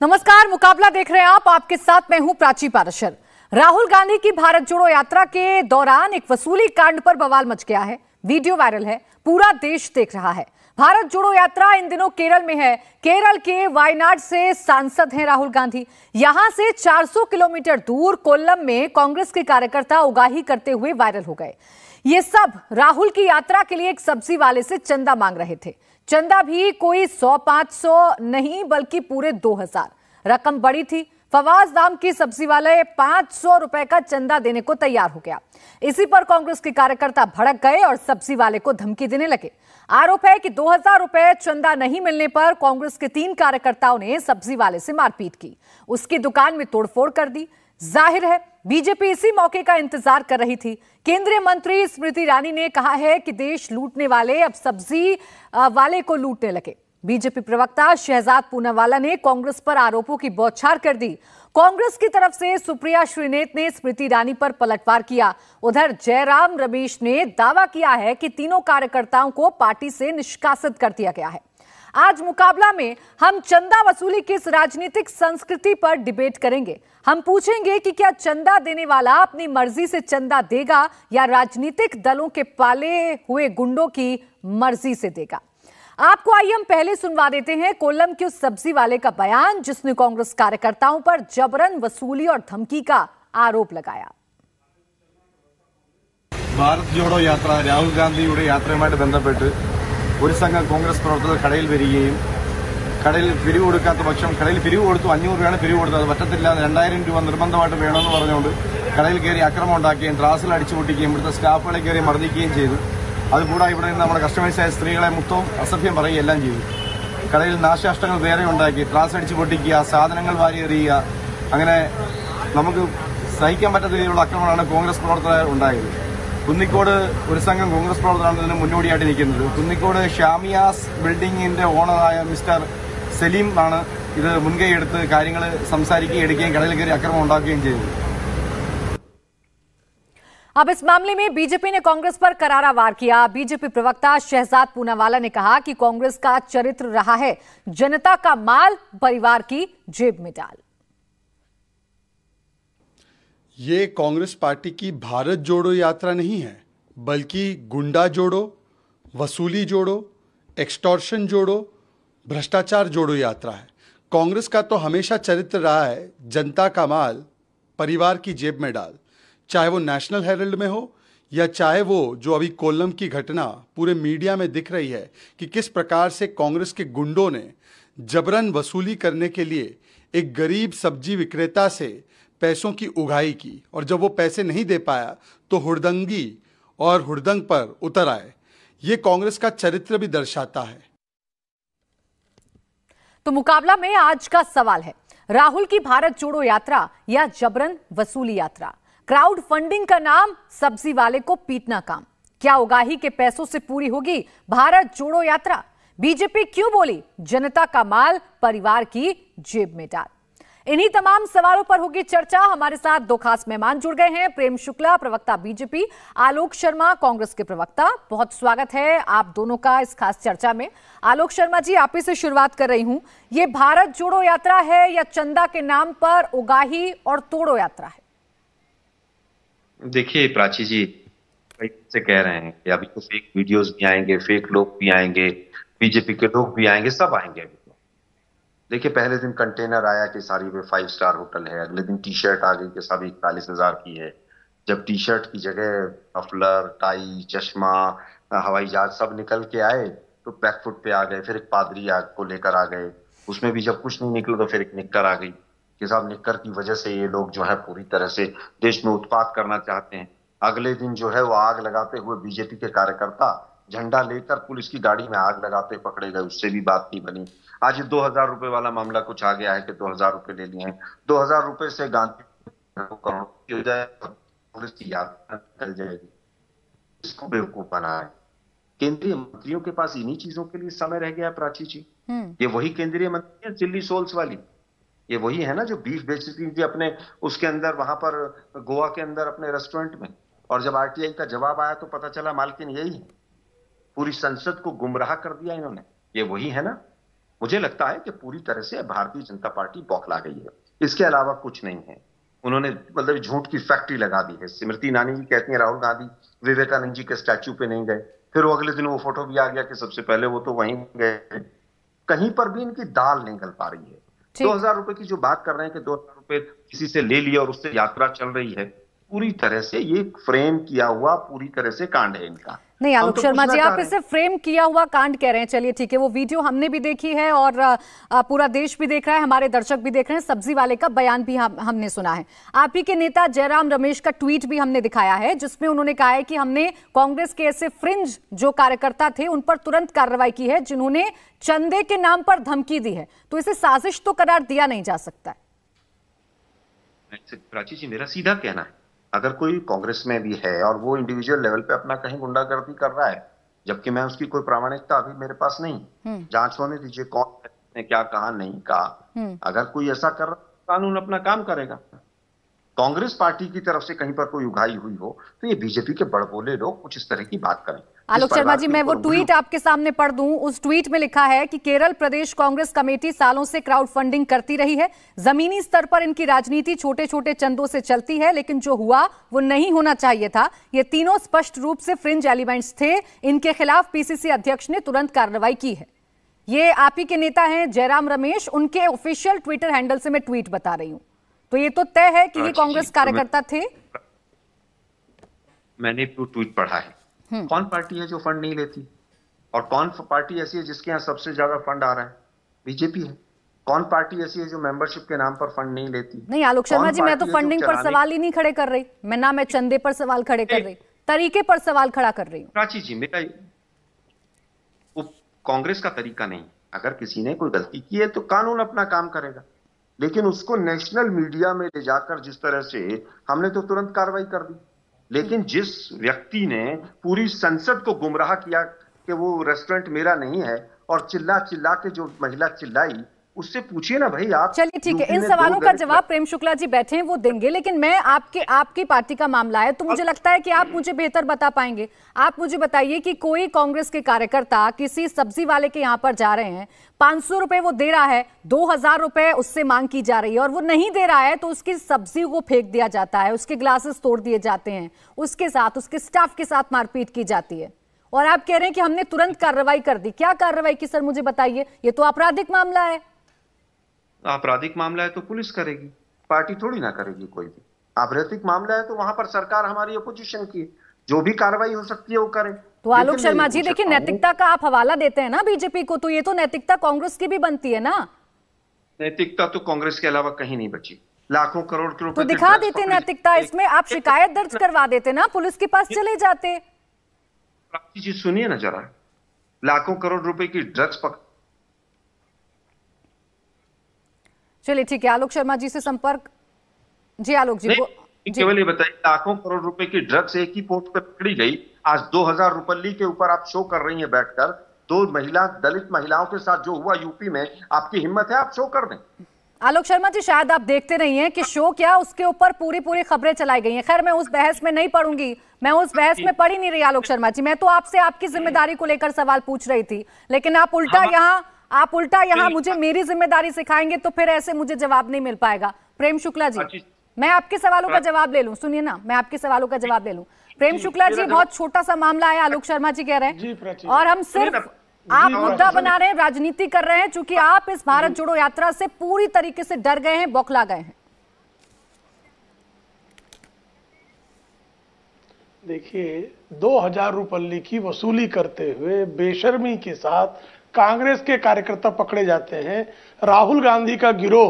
नमस्कार, मुकाबला देख रहे हैं आप। आपके साथ मैं हूं प्राची पाराशर। राहुल गांधी की भारत जोड़ो यात्रा के दौरान एक वसूली कांड पर बवाल मच गया है। वीडियो वायरल है, पूरा देश देख रहा है। भारत जोड़ो यात्रा इन दिनों केरल में है। केरल के वायनाड से सांसद हैं राहुल गांधी। यहां से 400 किलोमीटर दूर कोल्लम में कांग्रेस के कार्यकर्ता उगाही करते हुए वायरल हो गए। ये सब राहुल की यात्रा के लिए एक सब्जी वाले से चंदा मांग रहे थे। चंदा भी कोई 100-500 नहीं बल्कि पूरे 2000। रकम बड़ी थी। फवाज नाम की सब्जी वाले 500 रुपए का चंदा देने को तैयार हो गया। इसी पर कांग्रेस के कार्यकर्ता भड़क गए और सब्जी वाले को धमकी देने लगे। आरोप है कि 2000 रुपए चंदा नहीं मिलने पर कांग्रेस के 3 कार्यकर्ताओं ने सब्जी वाले से मारपीट की, उसकी दुकान में तोड़फोड़ कर दी। जाहिर है बीजेपी इसी मौके का इंतजार कर रही थी। केंद्रीय मंत्री स्मृति ईरानी ने कहा है कि देश लूटने वाले अब सब्जी वाले को लूटने लगे। बीजेपी प्रवक्ता शहजाद पूनावाला ने कांग्रेस पर आरोपों की बौछार कर दी। कांग्रेस की तरफ से सुप्रिया श्रीनेत ने स्मृति ईरानी पर पलटवार किया। उधर जयराम रमेश ने दावा किया है कि तीनों कार्यकर्ताओं को पार्टी से निष्कासित कर दिया गया है। आज मुकाबला में हम चंदा वसूली की इस राजनीतिक संस्कृति पर डिबेट करेंगे। हम पूछेंगे कि क्या चंदा देने वाला अपनी मर्जी से चंदा देगा या राजनीतिक दलों के पाले हुए गुंडों की मर्जी से देगा। आपको आइए हम पहले सुनवा देते हैं कोल्लम के उस सब्जी वाले का बयान जिसने कांग्रेस कार्यकर्ताओं पर जबरन वसूली और धमकी का आरोप लगाया। भारत जोड़ो यात्रा राहुल गांधी यात्रയുമായിട്ട് ബന്ധപ്പെട്ട് ഒരു സംഘം കോൺഗ്രസ് പ്രവർത്തകർ കടയിൽ വരികയും കടയിൽ പിരിവ് കൊടുക്കാത്ത പക്ഷം കടയിൽ പിരിവ് കൊടുത്തു 500 രൂപയാണ് പിരിവ് കൊടുത്തത്. അത് പറ്റത്തില്ല, 2000 രൂപ നിർബന്ധമായിട്ട് വേണമെന്ന് പറഞ്ഞുകൊണ്ട് കടയിൽ കയറി അക്രമം ഉണ്ടാക്കുകയും ത്രാസിൽ അടിച്ചു പൊട്ടിക്കുകയും ഇവിടുത്തെ സ്റ്റാഫുകളെ കയറി മർദ്ദിക്കുകയും ചെയ്തു. അതുകൂടാതെ ഇവിടെ നിന്ന് നമ്മുടെ കസ്റ്റമേഴ്സായ സ്ത്രീകളെ മൊത്തം അസഭ്യം പറയുകയും എല്ലാം ചെയ്തു. കടയിൽ നാശനഷ്ടങ്ങൾ വേറെ ഉണ്ടാക്കി, ത്രാസ് അടിച്ചു പൊട്ടിക്കുക, സാധനങ്ങൾ വാരിയെറിയുക, അങ്ങനെ നമുക്ക് സഹിക്കാൻ പറ്റാത്ത രീതിയിലുള്ള ആക്രമണമാണ് കോൺഗ്രസ് പ്രവർത്തകർ ഉണ്ടായത്. കുന്നിക്കോട് ഒരു സംഘം കോൺഗ്രസ് പ്രവർത്തകരാണ് ഇതിന് മുന്നോടിയായിട്ട് നിൽക്കുന്നത്. കുന്നിക്കോട് ഷാമിയാസ് ബിൽഡിംഗിന്റെ ഓണറായ മിസ്റ്റർ സലീം ആണ് ഇത് മുൻകൈയെടുത്ത് കാര്യങ്ങൾ സംസാരിക്കുകയും എടുക്കുകയും കടയിൽ കയറി അക്രമം ഉണ്ടാക്കുകയും ചെയ്തു. अब इस मामले में बीजेपी ने कांग्रेस पर करारा वार किया। बीजेपी प्रवक्ता शहजाद पूनावाला ने कहा कि कांग्रेस का चरित्र रहा है जनता का माल परिवार की जेब में डाल। ये कांग्रेस पार्टी की भारत जोड़ो यात्रा नहीं है, बल्कि गुंडा जोड़ो, वसूली जोड़ो, एक्सटॉर्शन जोड़ो, भ्रष्टाचार जोड़ो यात्रा है। कांग्रेस का तो हमेशा चरित्र रहा है जनता का माल परिवार की जेब में डाल। चाहे वो नेशनल हेरल्ड में हो या चाहे वो जो अभी कोल्लम की घटना पूरे मीडिया में दिख रही है कि किस प्रकार से कांग्रेस के गुंडों ने जबरन वसूली करने के लिए एक गरीब सब्जी विक्रेता से पैसों की उगाही की, और जब वो पैसे नहीं दे पाया तो हुड़दंगी और हुड़दंग पर उतर आए। ये कांग्रेस का चरित्र भी दर्शाता है। तो मुकाबला में आज का सवाल है, राहुल की भारत जोड़ो यात्रा या जबरन वसूली यात्रा। क्राउड फंडिंग का नाम, सब्जी वाले को पीटना काम। क्या उगाही के पैसों से पूरी होगी भारत जोड़ो यात्रा? बीजेपी क्यों बोली जनता का माल परिवार की जेब में डाल? इन्हीं तमाम सवालों पर होगी चर्चा। हमारे साथ 2 खास मेहमान जुड़ गए हैं। प्रेम शुक्ला, प्रवक्ता बीजेपी, आलोक शर्मा, कांग्रेस के प्रवक्ता। बहुत स्वागत है आप दोनों का इस खास चर्चा में। आलोक शर्मा जी, आप ही से शुरुआत कर रही हूं। ये भारत जोड़ो यात्रा है या चंदा के नाम पर उगाही और तोड़ो यात्रा है? देखिए प्राची जी, कई से कह रहे हैं कि अभी तो फेक वीडियोस भी आएंगे, फेक लोग भी आएंगे, बीजेपी के लोग भी आएंगे, सब आएंगे अभी तो। देखिए, पहले दिन कंटेनर आया कि सारी में 5 स्टार होटल है, अगले दिन टी शर्ट आ गई कि सब 41,000 की है। जब टी शर्ट की जगह मफलर, टाई, चश्मा, हवाई जहाज सब निकल के आए तो बैकफुट पे आ गए। फिर एक पादरी को लेकर आ गए, उसमें भी जब कुछ नहीं निकला तो फिर एक निक्कर आ गई कि साहब निक्कर की वजह से ये लोग जो है पूरी तरह से देश में उत्पात करना चाहते हैं। अगले दिन जो है वो आग लगाते हुए बीजेपी के कार्यकर्ता झंडा लेकर पुलिस की गाड़ी में आग लगाते पकड़े गए, उससे भी बात नहीं बनी। आज 2000 रुपए वाला मामला कुछ आ गया है कि 2000 रुपए ले लिए हैं। 2000 रुपए से गांधी करोड़ हो जाए, पुलिस की यात्रा निकल जाएगी। इसको बेवकूफ बनाए। केंद्रीय मंत्रियों के पास इन्हीं चीजों के लिए समय रह गया प्राची जी। ये वही केंद्रीय मंत्री है चिल्ली सोल्स वाली, ये वही है ना जो बीफ बेचती थी अपने उसके अंदर वहां पर गोवा के अंदर अपने रेस्टोरेंट में, और जब आरटीआई का जवाब आया तो पता चला मालकिन यही है। पूरी संसद को गुमराह कर दिया इन्होंने, ये वही है ना। मुझे लगता है कि पूरी तरह से भारतीय जनता पार्टी बौखला गई है, इसके अलावा कुछ नहीं है। उन्होंने मतलब झूठ की फैक्ट्री लगा दी है। स्मृति ईरानी जी कहती हैं राहुल गांधी विवेकानंद जी के स्टैच्यू पे नहीं गए, फिर वो अगले दिन वो फोटो भी आ गया कि सबसे पहले वो तो वहीं गए। कहीं पर भी इनकी दाल नहीं गल पा रही है। 2000 रुपए की जो बात कर रहे हैं कि 2000 रुपए किसी से ले लिया और उससे यात्रा चल रही है, पूरी तरह से ये फ्रेम किया हुआ पूरी तरह से कांड है इनका। नहीं आलोक शर्मा जी, आप इसे फ्रेम किया हुआ कांड कह रहे हैं, चलिए ठीक है, वो वीडियो हमने भी देखी है और पूरा देश भी देख रहा है, हमारे दर्शक भी देख रहे हैं, सब्जी वाले का बयान भी हमने सुना है। आप ही के नेता जयराम रमेश का ट्वीट भी हमने दिखाया है जिसमें उन्होंने कहा है कि हमने कांग्रेस के ऐसे फ्रिंज जो कार्यकर्ता थे उन पर तुरंत कार्रवाई की है जिन्होंने चंदे के नाम पर धमकी दी है, तो इसे साजिश तो करार दिया नहीं जा सकता। प्राची जी, मेरा सीधा कहना है, अगर कोई कांग्रेस में भी है और वो इंडिविजुअल लेवल पे अपना कहीं गुंडागर्दी कर रहा है, जबकि मैं उसकी कोई प्रामाणिकता अभी मेरे पास नहीं, जांच होने दीजिए कौन ने क्या कहा नहीं कहा। अगर कोई ऐसा कर रहा है, कानून अपना काम करेगा। कांग्रेस पार्टी की तरफ से कहीं पर कोई उगाही हुई हो तो ये बीजेपी के बड़बोले लोग कुछ इस तरह की बात करें। आलोक शर्मा जी, मैं वो ट्वीट आपके सामने पढ़ दूं। उस ट्वीट में लिखा है कि केरल प्रदेश कांग्रेस कमेटी सालों से क्राउड फंडिंग करती रही है, जमीनी स्तर पर इनकी राजनीति छोटे छोटे चंदों से चलती है, लेकिन जो हुआ वो नहीं होना चाहिए था। ये तीनों स्पष्ट रूप से फ्रिंज एलिमेंट्स थे, इनके खिलाफ पीसीसी अध्यक्ष ने तुरंत कार्रवाई की है। ये आप ही के नेता हैं जयराम रमेश, उनके ऑफिशियल ट्विटर हैंडल से मैं ट्वीट बता रही हूं, तो ये तो तय है कि ये कांग्रेस कार्यकर्ता थे। मैंने ट्वीट पढ़ा है। कौन पार्टी है जो फंड नहीं लेती, और कौन पार्टी ऐसी है जिसके यहाँ सबसे ज्यादा फंड आ रहा है? बीजेपी है। कौन पार्टी ऐसी है जो मेंबरशिप के नाम पर फंड नहीं लेती? नहीं आलोक शर्मा जी, मैं तो फंडिंग पर सवाल ही नहीं खड़े कर रही, मैं चंदे पर सवाल खड़े कर रही, तरीके पर सवाल खड़ा कर रही हूँ। प्राची जी, मेरा वो कांग्रेस का तरीका नहीं। अगर किसी ने कोई गलती की है तो कानून अपना काम करेगा, लेकिन उसको नेशनल मीडिया में ले जाकर जिस तरह से हमने तो तुरंत कार्रवाई कर दी, लेकिन जिस व्यक्ति ने पूरी संसद को गुमराह किया कि वो रेस्टोरेंट मेरा नहीं है और चिल्ला चिल्ला के जो महिला चिल्लाई, उससे पूछिए ना भाई आप। चलिए ठीक है, इन सवालों का जवाब प्रेम शुक्ला जी बैठे हैं वो देंगे, लेकिन मैं आपकी पार्टी का मामला है तो मुझे लगता है कि आप मुझे बेहतर बता पाएंगे। आप मुझे बताइए कि कोई कांग्रेस के कार्यकर्ता किसी सब्जी वाले के यहाँ पर जा रहे हैं, 500 रुपए वो दे रहा है, 2000 रुपए उससे मांग की जा रही है और वो नहीं दे रहा है तो उसकी सब्जी को फेंक दिया जाता है, उसके ग्लासेस तोड़ दिए जाते हैं, उसके साथ उसके स्टाफ के साथ मारपीट की जाती है, और आप कह रहे हैं कि हमने तुरंत कार्रवाई कर दी। क्या कार्रवाई की सर, मुझे बताइए, ये तो आपराधिक मामला है। आपराधिक मामला है तो पुलिस करेगी, पार्टी थोड़ी ना करेगी कोई भी। आपराधिक मामला है तो वहां पर सरकार हमारी अपोजिशन की जो भी कार्रवाई हो सकती है वो करे। तो आलोक शर्मा जी देखिए, नैतिकता का आप हवाला देते हैं ना बीजेपी को, तो ये तो नैतिकता कांग्रेस की भी बनती है ना। नैतिकता तो कांग्रेस के अलावा कहीं नहीं बची। लाखों करोड़ के रुपए तो दिखा देते नैतिकता, इसमें आप शिकायत दर्ज करवा देते ना, पुलिस के पास चले जाते। जी सुनिए ना जरा, लाखों करोड़ रुपए की ड्रग्स चलिए ठीक है, आलोक शर्मा जी से संपर्क। जी आलोक जी, केवल ये बताइए, लाखों करोड़ रुपए की ड्रग्स एक ही पोस्ट पर पकड़ी गई, आज 2000 रुपये के ऊपर आप शो कर रही हैं बैठकर। 2 दलित महिलाओं के साथ जो हुआ यूपी में, आपकी हिम्मत है आप शो कर दें? आलोक शर्मा जी, शायद आप देखते नहीं हैं कि शो क्या, उसके ऊपर पूरी खबरें चलाई गई हैं। खैर मैं उस बहस में नहीं पढ़ूंगी, मैं उस बहस में पढ़ ही नहीं रही आलोक शर्मा जी। मैं तो आपसे आपकी जिम्मेदारी को लेकर सवाल पूछ रही थी, लेकिन आप उल्टा यहाँ मुझे मेरी जिम्मेदारी सिखाएंगे तो फिर ऐसे मुझे जवाब नहीं मिल पाएगा। प्रेम शुक्ला जी, मैं आपके सवालों का जवाब ले लूं, सुनिए ना, मैं आपके सवालों का जवाब ले लूं। प्रेम शुक्ला जी, बहुत छोटा सा मामला है, आलोक शर्मा जी कह रहे हैं, और हम सिर्फ आप मुद्दा बना रहे हैं, राजनीति कर रहे हैं, चूंकि आप इस भारत जोड़ो यात्रा से पूरी तरीके से डर गए हैं, बौखला गए हैं। देखिए, 2000 रुपये की वसूली करते हुए बेशर्मी के साथ कांग्रेस के कार्यकर्ता पकड़े जाते हैं। राहुल गांधी का गिरोह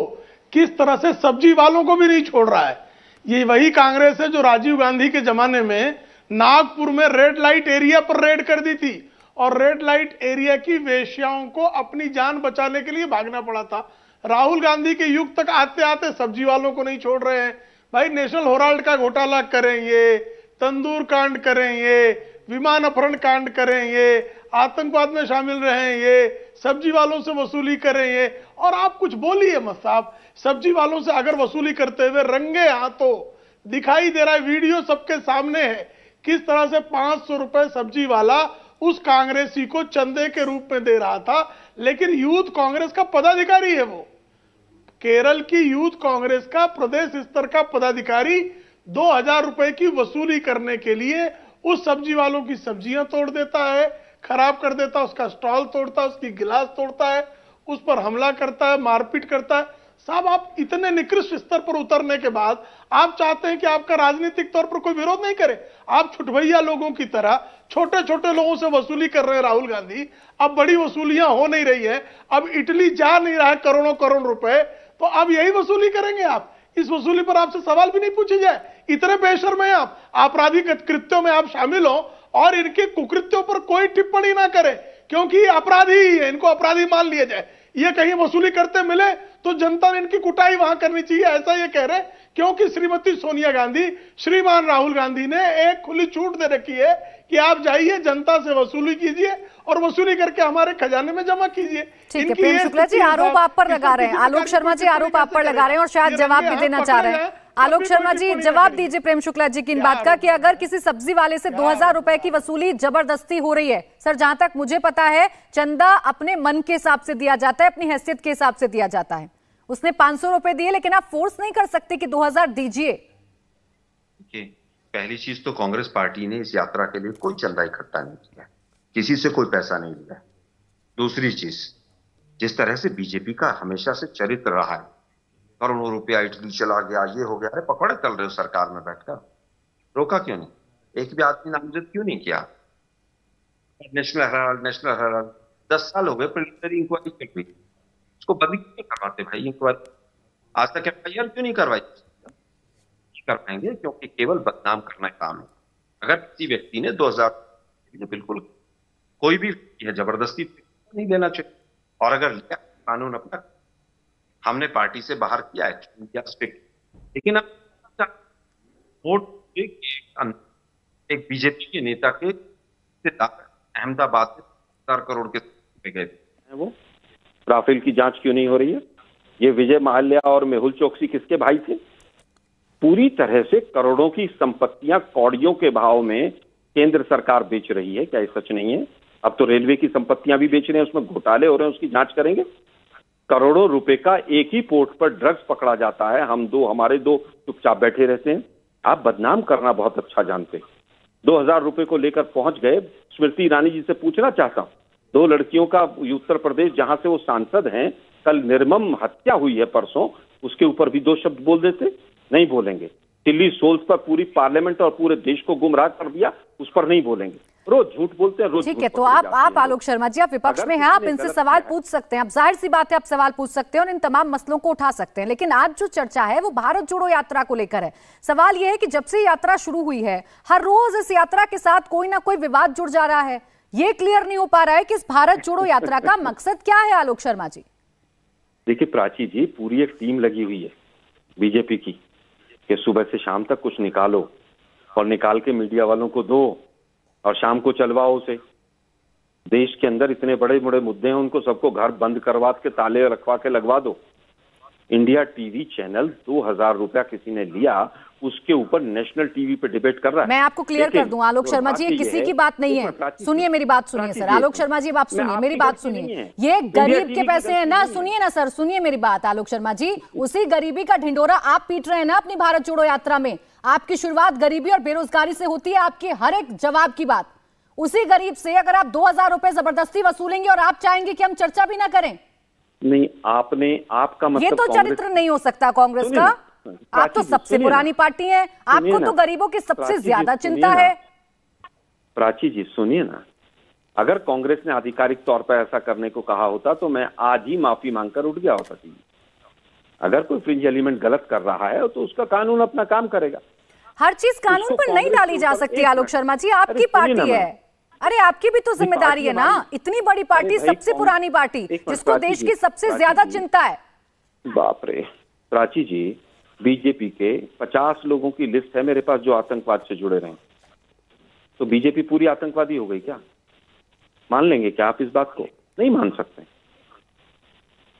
किस तरह से सब्जी वालों को भी नहीं छोड़ रहा है। ये वही कांग्रेस है जो राजीव गांधी के जमाने में नागपुर में रेड लाइट एरिया पर रेड कर दी थी और रेड लाइट एरिया की वेश्याओं को अपनी जान बचाने के लिए भागना पड़ा था। राहुल गांधी के युग तक आते आते सब्जी वालों को नहीं छोड़ रहे हैं। भाई, नेशनल हेराल्ड का घोटाला करेंगे, तंदूर कांड करेंगे, विमान अपहरण कांड करेंगे, आतंकवाद में शामिल रहेंगे, सब्जी वालों से वसूली करेंगे, और आप कुछ बोलिए मत साहब। सब्जी वालों से अगर वसूली करते हुए रंगे हाथों दिखाई दे रहा है, वीडियो सबके सामने है, किस तरह से 500 रुपए सब्जी वाला उस कांग्रेसी को चंदे के रूप में दे रहा था, लेकिन यूथ कांग्रेस का पदाधिकारी है वो। केरल की यूथ कांग्रेस का प्रदेश स्तर का पदाधिकारी 2000 रुपए की वसूली करने के लिए उस सब्जी वालों की सब्जियां तोड़ देता है, खराब कर देता है, उसका स्टॉल तोड़ता है, उसकी गिलास तोड़ता है, उस पर हमला करता है, मारपीट करता है। साहब, आप इतने निकृष्ट स्तर पर उतरने के बाद आप चाहते हैं कि आपका राजनीतिक तौर पर कोई विरोध नहीं करे। आप छुटभैया लोगों की तरह छोटे छोटे लोगों से वसूली कर रहे हैं राहुल गांधी। अब बड़ी वसूलियां हो नहीं रही है, अब इटली जा नहीं रहा है करोड़ों करोड़ रुपए, तो अब यही वसूली करेंगे आप। इस वसूली पर आपसे सवाल भी नहीं पूछे जाए। इतने बेशर्म हैं आप, आपराधिक कृत्यों में आप शामिल हो और इनके कुकृत्यों पर कोई टिप्पणी ना करे, क्योंकि अपराधी ही है, इनको अपराधी मान लिया जाए। ये कहीं वसूली करते मिले तो जनता ने इनकी कुटाई वहां करनी चाहिए, ऐसा ये कह रहे, क्योंकि श्रीमती सोनिया गांधी, श्रीमान राहुल गांधी ने एक खुली छूट दे रखी है कि आप जाइए जनता से वसूली कीजिए और वसूली करके हमारे खजाने में जमा कीजिए। ठीक है प्रेम शुक्ला जी, आरोप आप पर लगा रहे हैं, आलोक शर्मा जी आरोप आप पर लगा रहे हैं और शायद जवाब भी देना चाह रहे हैं। आलोक शर्मा जी, जवाब दीजिए प्रेम शुक्ला जी की इन बात का कि अगर किसी सब्जी वाले से 2000 रुपए की वसूली जबरदस्ती हो रही है, सर जहां तक मुझे पता है चंदा अपने मन के हिसाब से दिया जाता है, अपनी हैसियत के हिसाब से दिया जाता है। उसने 500 रुपए दिए, लेकिन आप फोर्स नहीं कर सकते कि 2000 दीजिए। पहली चीज तो कांग्रेस पार्टी ने इस यात्रा के लिए कोई चंदा इकट्ठा नहीं किया, किसी से कोई पैसा नहीं लिया। दूसरी चीज, जिस तरह से बीजेपी का हमेशा से चरित्र रहा है, करोड़ों रुपया इटली चला गया, ये हो गया, अरे पकौड़े तल रहे हो सरकार में बैठकर, रोका क्यों नहीं? एक भी आदमी नामजद क्यों नहीं किया? नेशनल हेराल्ड 10 साल हो गए प्रिलिमिनरी इंक्वायरी चल रही, उसको बंद क्यों नहीं करवाते भाई इंक्वायरी? आज तक एफआईआर क्यों नहीं करवाई? कर पाएंगे क्योंकि केवल बदनाम करना काम है। अगर किसी व्यक्ति ने 2000, बिल्कुल कोई भी जबरदस्ती नहीं देना चाहिए, और अगर लिया कानून अपना, हमने पार्टी से बाहर किया है लेकिन अब वोट एक बीजेपी के नेता के अहमदाबाद से 4 करोड़ के गए थे, वो राफेल की जांच क्यों नहीं हो रही है? ये विजय माल्या और मेहुल चोकसी किसके भाई थे? पूरी तरह से करोड़ों की संपत्तियां कौड़ियों के भाव में केंद्र सरकार बेच रही है, क्या ये सच नहीं है? अब तो रेलवे की संपत्तियां भी बेच रहे हैं, उसमें घोटाले हो रहे हैं, उसकी जांच करेंगे। करोड़ों रुपए का एक ही पोर्ट पर ड्रग्स पकड़ा जाता है, हमारे दो चुपचाप बैठे रहते हैं। आप बदनाम करना बहुत अच्छा जानते हैं। 2000 रुपए को लेकर पहुंच गए। स्मृति ईरानी जी से पूछना चाहता हूं, 2 लड़कियों का उत्तर प्रदेश जहां से वो सांसद हैं, कल निर्मम हत्या हुई है परसों, उसके ऊपर भी 2 शब्द बोल देते? नहीं बोलेंगे। चिल्ली सोल्स पर पूरी पार्लियामेंट और पूरे देश को गुमराह कर दिया, उस पर नहीं बोलेंगे। रोज झूठ बोलते हैं, रोज। ठीक है, तो आप आलोक शर्मा जी, आप विपक्ष में हैं, आप इनसे सवाल पूछ सकते हैं। अब जाहिर सी बात है, आप सवाल पूछ सकते हैं और इन तमाम मसलों को उठा सकते हैं, लेकिन आज जो चर्चा है वो भारत जोड़ो यात्रा को लेकर है। सवाल ये है कि जब से यात्रा शुरू हुई है, हर रोज इस यात्रा के साथ कोई ना कोई विवाद जुड़ जा रहा है। ये क्लियर नहीं हो पा रहा है कि इस भारत जोड़ो यात्रा का मकसद क्या है। आलोक शर्मा जी, देखिए प्राची जी, पूरी एक टीम लगी हुई है बीजेपी की कि सुबह से शाम तक कुछ निकालो और निकाल के मीडिया वालों को दो और शाम को चलवाओ उसे। देश के अंदर इतने बड़े बड़े मुद्दे हैं, उनको सबको घर बंद करवा के ताले रखवा के लगवा दो। इंडिया टीवी चैनल 2000 रुपया किसी ने लिया, उसके ऊपर नेशनल टीवी पे डिबेट कर रहा है। मैं आपको क्लियर कर दूं आलोक शर्मा जी, ये किसी की बात नहीं है। सुनिए मेरी बात, सुनिए सर। आलोक शर्मा जी, आप सुनिए मेरी बात, सुनिए। ये गरीब के पैसे हैं ना, सुनिए ना सर, सुनिए मेरी बात। आलोक शर्मा जी, उसी गरीबी का ढिंडोरा आप पीट रहे हैं ना अपनी भारत जोड़ो यात्रा में। आपकी शुरुआत गरीबी और बेरोजगारी से होती है, आपके हर एक जवाब की बात उसी गरीब से। अगर आप 2000 रुपए जबरदस्ती वसूलेंगे और आप चाहेंगे कि हम चर्चा भी ना करें, नहीं, आपका मतलब, ये तो चरित्र नहीं हो सकता कांग्रेस का। आप तो सबसे पुरानी पार्टी हैं, आपको तो गरीबों की सबसे ज्यादा चिंता है। प्राची जी सुनिए ना, अगर कांग्रेस ने आधिकारिक तौर पर ऐसा करने को कहा होता तो मैं आज ही माफी मांगकर उठ गया होता। अगर कोई फ्रिंज एलिमेंट गलत कर रहा है तो उसका कानून अपना काम करेगा। हर चीज कानून पर नहीं डाली जा सकती आलोक शर्मा जी, आपकी पार्टी है। अरे आपकी भी तो जिम्मेदारी है ना, इतनी बड़ी पार्टी, सबसे पुरानी पार्टी, जिसको देश की सबसे ज्यादा चिंता है। बाप रे प्राची जी, बीजेपी के 50 लोगों की लिस्ट है मेरे पास जो आतंकवाद से जुड़े रहे। तो बीजेपी पूरी आतंकवादी हो गई क्या? मान लेंगे क्या आप इस बात को? नहीं मान सकते।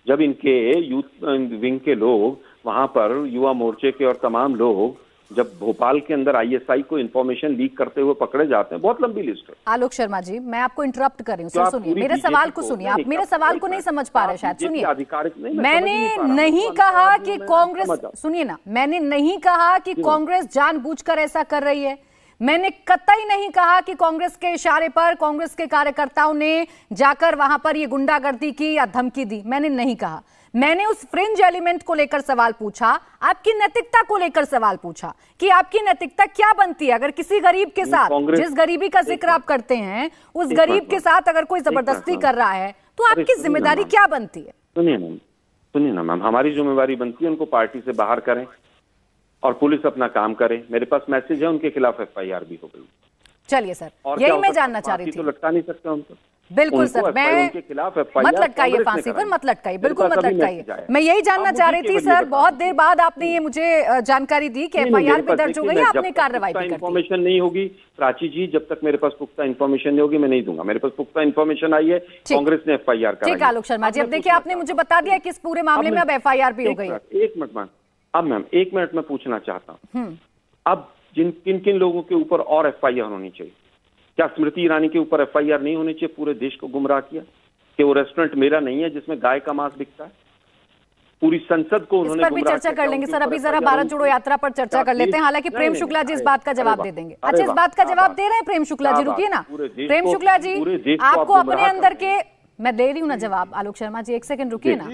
जब इनके यूथ विंग के लोग वहां पर, युवा मोर्चे के और तमाम लोग जब भोपाल के अंदर आईएसआई को इन्फॉर्मेशन लीक करते हुए पकड़े जाते हैं, बहुत लंबी लिस्ट है। आलोक शर्मा जी, मैं आपको इंटरप्ट कर रही हूँ, सर सुनिए मेरे सवाल को सुनिए। आप मेरे सवाल को नहीं समझ पा रहे शायद, सुनिए। मैंने नहीं कहा कि कांग्रेस, सुनिए ना, मैंने नहीं कहा कि कांग्रेस जानबूझकर ऐसा कर रही है। मैंने कतई नहीं कहा कि कांग्रेस के इशारे पर कांग्रेस के कार्यकर्ताओं ने जाकर वहां पर ये गुंडागर्दी की या धमकी दी, मैंने नहीं कहा। मैंने उस फ्रिंज एलिमेंट को लेकर सवाल पूछा, आपकी नैतिकता को लेकर सवाल पूछा कि आपकी नैतिकता क्या बनती है अगर किसी गरीब के साथ, जिस गरीबी का जिक्र आप करते हैं, उस गरीब के साथ अगर कोई जबरदस्ती कर रहा है तो आपकी जिम्मेदारी क्या बनती है? सुनिए ना मैम, हमारी जिम्मेदारी बनती है उनको पार्टी से बाहर करें और पुलिस अपना काम करे। मेरे पास मैसेज है, उनके खिलाफ एफआईआर भी हो गई। चलिए सर, यही मैं जानना चाह रही थी। तो लटका नहीं सकते उनको। बिल्कुल सर, मैं मत लटकाइए फांसी पर, मत लटकाइए, बिल्कुल मत लटकाइए। मैं यही जानना चाह रही थी सर, बहुत देर बाद आपने ये मुझे जानकारी दी कि एफआईआर भी दर्ज हो गई, आपने कार्रवाई भी कर दी। इन्फॉर्मेशन नहीं होगी प्राची जी, जब तक मेरे पास पुख्ता इन्फॉर्मेशन नहीं होगी मैं नहीं दूंगा। मेरे पास पुख्ता इन्फॉर्मेशन आई है, कांग्रेस ने एफआईआर कराई। ठीक है आलोक शर्मा जी, अब देखिए आपने मुझे बता दिया कि इस पूरे मामले में अब एफआईआर भी हो गई। एक मिनट मैम, अब मैम 1 मिनट में पूछना चाहता हूँ, अब किन किन लोगों के ऊपर और एफआईआर होनी चाहिए? क्या स्मृति ईरानी के ऊपर एफआईआर नहीं होनी चाहिए? पूरे देश को गुमराह किया कि वो रेस्टोरेंट मेरा नहीं है जिसमें गाय का मांस बिकता है। पूरी संसद को उन्होंने, इस पर भी चर्चा कर लेंगे सर। अभी जरा भारत जोड़ो यात्रा पर चर्चा कर लेते हैं, हालांकि प्रेम शुक्ला जी इस बात का जवाब दे देंगे। अच्छा, इस बात का जवाब दे रहे हैं प्रेम शुक्ला जी, रुकिए ना प्रेम शुक्ला जी, आपको अपने अंदर के, मैं दे रही हूँ ना जवाब। आलोक शर्मा जी 1 सेकंड रुकिए ना।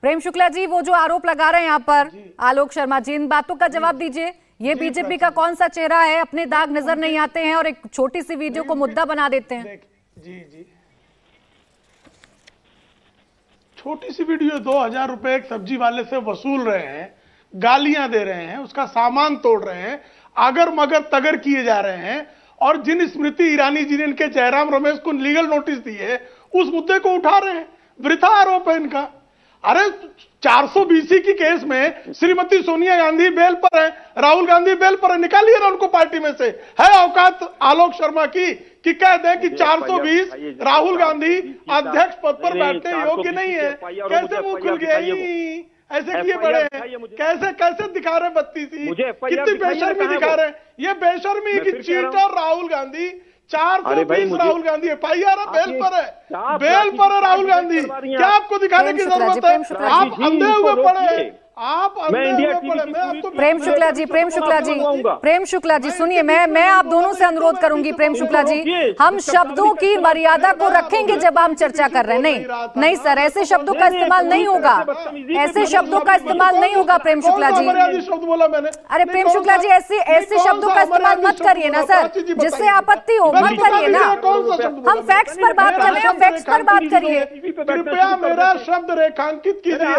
प्रेम शुक्ला जी, वो जो आरोप लगा रहे हैं यहाँ पर आलोक शर्मा जी, इन बातों का जवाब दीजिए। ये बीजेपी का कौन सा चेहरा है, अपने दाग नजर नहीं आते हैं और एक छोटी सी वीडियो को मुद्दा बना देते हैं। जी छोटी सी वीडियो 2000 रुपए एक सब्जी वाले से वसूल रहे हैं, गालियां दे रहे हैं, उसका सामान तोड़ रहे हैं, अगर मगर तगर किए जा रहे हैं, और जिन स्मृति ईरानी जी ने इनके जयराम रमेश को लीगल नोटिस दिए उस मुद्दे को उठा रहे हैं। वृथा आरोप है इनका। अरे 420 की केस में श्रीमती सोनिया गांधी बेल पर है, राहुल गांधी बेल पर है, निकालिए ना उनको पार्टी में से। है औकात आलोक शर्मा की कि कह दें कि 420 राहुल गांधी अध्यक्ष पद पर बैठने योग्य नहीं है? कैसे मुंह खुल गया? ऐसे किए बड़े हैं, कैसे कैसे दिखा रहे बत्तीसी, कितनी बेशर्मी दिखा रहे हैं। ये बेशर्मी की cheater Rahul Gandhi, 420 Rahul Gandhi FIR bail पर है, बेल पर है राहुल गांधी। क्या आपको दिखाने की जरूरत है? आप अंधे हुए पड़े हैं, आप प्रेम शुक्ला जी, प्रेम शुक्ला जी, प्रेम शुक्ला जी सुनिए, मैं आप दोनों से अनुरोध करूंगी। प्रेम शुक्ला जी, हम शब्दों की मर्यादा को रखेंगे जब हम चर्चा कर रहे हैं। नहीं सर, ऐसे शब्दों का इस्तेमाल नहीं होगा, ऐसे शब्दों का इस्तेमाल नहीं होगा प्रेम शुक्ला जी। अरे प्रेम शुक्ला जी, ऐसे शब्दों का इस्तेमाल मत करिए ना सर, जिससे आपत्ति हो, मत करिए ना। हम फैक्ट्स पर बात कर रहे हैं, फैक्ट्स पर बात करिए। कृपया मेरा शब्द रेखांकित कीजिए,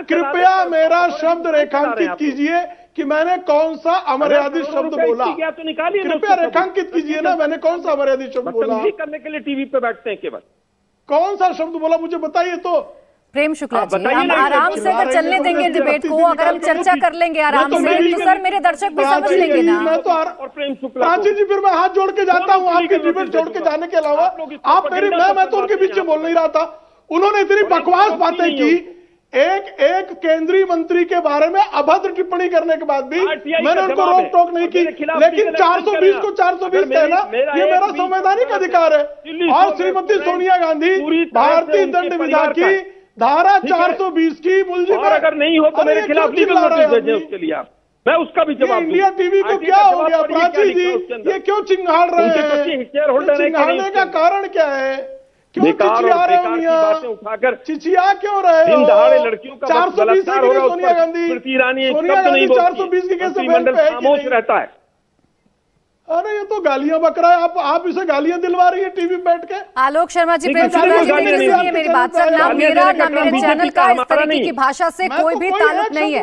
कृपया मेरा शब्द रेखांकित कीजिए कि मैंने कौन सा अमर्यादित शब्द बोला। कृपया रेखांकित कीजिए ना, मैंने कौन सा अमर्यादित शब्द बोला। करने के लिए टीवी पे बैठते हैं केवल, कौन सा शब्द बोला मुझे बताइए तो। प्रेम शुक्ला जी, हम आराम से अगर चलने देंगे डिबेट को, अगर हम चर्चा कर लेंगे आराम से, तो सर मेरे दर्शक भी समझ लेंगे ना। मैं तो प्राची जी, फिर मैं हाथ जोड़ के जाता हूँ, आपकी डिबेट छोड़ के जाने के अलावा आप मेरी, मैं तो उनके बीच में बोल नहीं रहा था। उन्होंने इतनी बकवास बातें की, एक केंद्रीय मंत्री के बारे में अभद्र टिप्पणी करने के बाद भी मैंने उनको रोक टोक नहीं की, लेकिन 420 को 420 कहना ये मेरा संवैधानिक अधिकार है। और श्रीमती सोनिया गांधी भारतीय दंड विधा की धारा 420 की मुलजिम अगर नहीं हो तो मेरे खिलाफ लीगल नोटिस भेजें उसके लिए आप, मैं उसका भी जवाब। इंडिया टीवी को क्या हो गया प्राची जी, ये क्यों चिंगाड़ रहे हैं? चिंगाड़ने का कारण क्या है? क्यों चिचिया रहे हो? उठाकर चिचिया क्यों रहे हो? लड़कियों का 420 सोनिया गांधी, सोनिया गांधी 420 की कैसे खामोश रहता है? अरे ये तो गालियां बक रहा है, आप इसे गालियां दिलवा रही है टीवी बैठ के। आलोक शर्मा जी, प्रेम शुक्ला जी, सुनिए मेरी बात सर, ना मेरा ना मेरे चैनल का इस तरीके की भाषा से कोई भी ताल्लुक नहीं है।